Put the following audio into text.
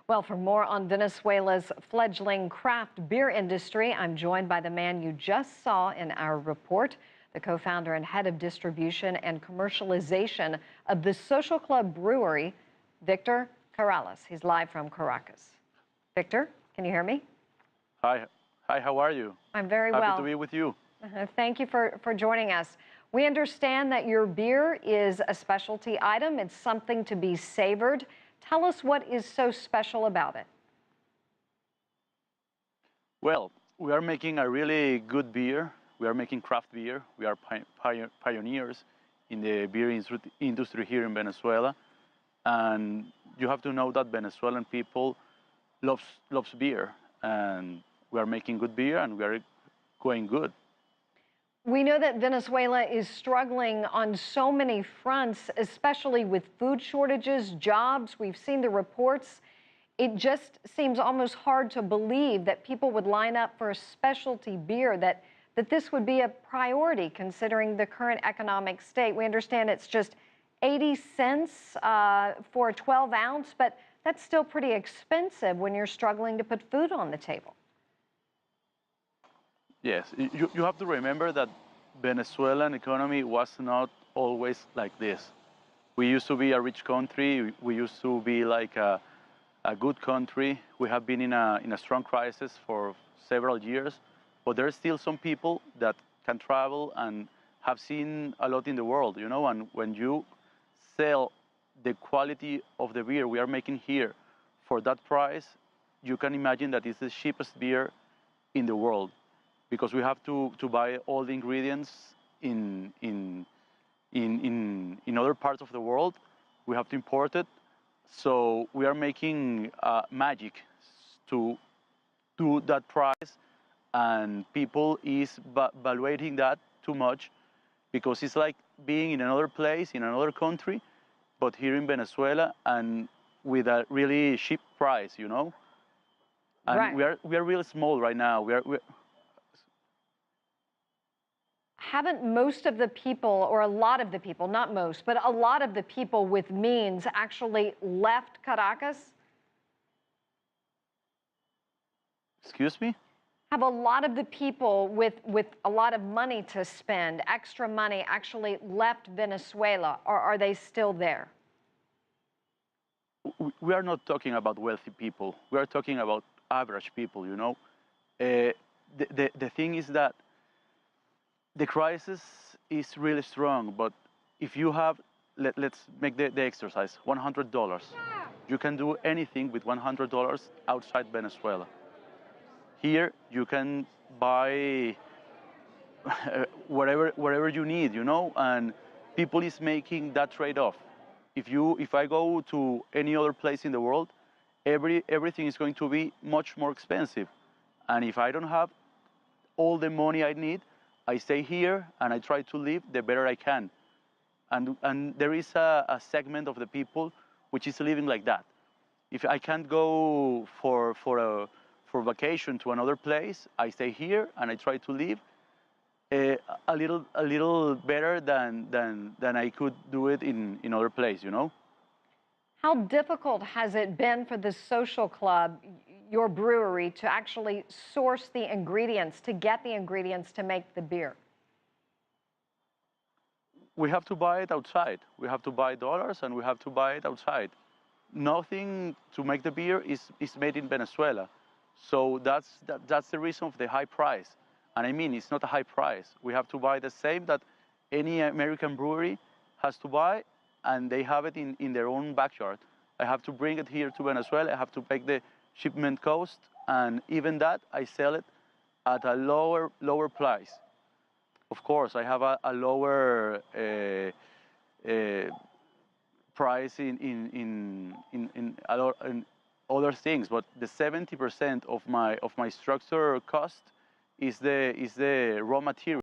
Well, for more on Venezuela's fledgling craft beer industry, I'm joined by the man you just saw in our report, the co-founder and head of distribution and commercialization of the Social Club Brewery, Victor Querales. He's live from Caracas. Victor, can you hear me? Hi, how are you? I'm very well. Happy to be with you. Thank you for joining us. We understand that your beer is a specialty item. It's something to be savored. Tell us what is so special about it. Well, we are making a really good beer. We are making craft beer. We are pioneers in the beer industry here in Venezuela. And you have to know that Venezuelan people loves beer. And we are making good beer and we are going good. We know that Venezuela is struggling on so many fronts, especially with food shortages, jobs. We've seen the reports. It just seems almost hard to believe that people would line up for a specialty beer, that this would be a priority considering the current economic state. We understand it's just 80 cents for a 12 ounce, but that's still pretty expensive when you're struggling to put food on the table. Yes, you have to remember that Venezuelan economy was not always like this. We used to be a rich country. We used to be like a good country. We have been in a strong crisis for several years, but there are still some people that can travel and have seen a lot in the world, you know, and when you sell the quality of the beer we are making here for that price, you can imagine that it's the cheapest beer in the world, because we have to buy all the ingredients in other parts of the world. We have to import it. So we are making magic to do that price, and people is valuating that too much, because it's like being in another place, in another country, but here in Venezuela and with a really cheap price, you know? And right. we are really small right now. Haven't most of the people, or a lot of the people, not most, but a lot of the people with means actually left Caracas? Excuse me? Have a lot of the people with a lot of money to spend, extra money, actually left Venezuela, or are they still there? We are not talking about wealthy people. We are talking about average people, you know? The thing is that the crisis is really strong, but if you have, let's make the exercise, $100. You can do anything with $100 outside Venezuela. Here, you can buy whatever you need, you know, and people is making that trade-off. If I go to any other place in the world, everything is going to be much more expensive. And if I don't have all the money I need, I stay here and I try to live the better I can. And there is a segment of the people which is living like that. If I can't go for vacation to another place, I stay here and I try to live a little better than I could do it in other place, you know? How difficult has it been for the Social Club, your brewery, to actually source the ingredients, to get the ingredients to make the beer? We have to buy it outside. We have to buy dollars and we have to buy it outside. Nothing to make the beer is made in Venezuela. So that's the reason of the high price. And I mean, it's not a high price. We have to buy the same that any American brewery has to buy, and they have it in their own backyard. I have to bring it here to Venezuela. I have to pay the shipment cost, and even that, I sell it at a lower price. Of course, I have a lower price in other things, but the 70% of my structure cost is the raw material.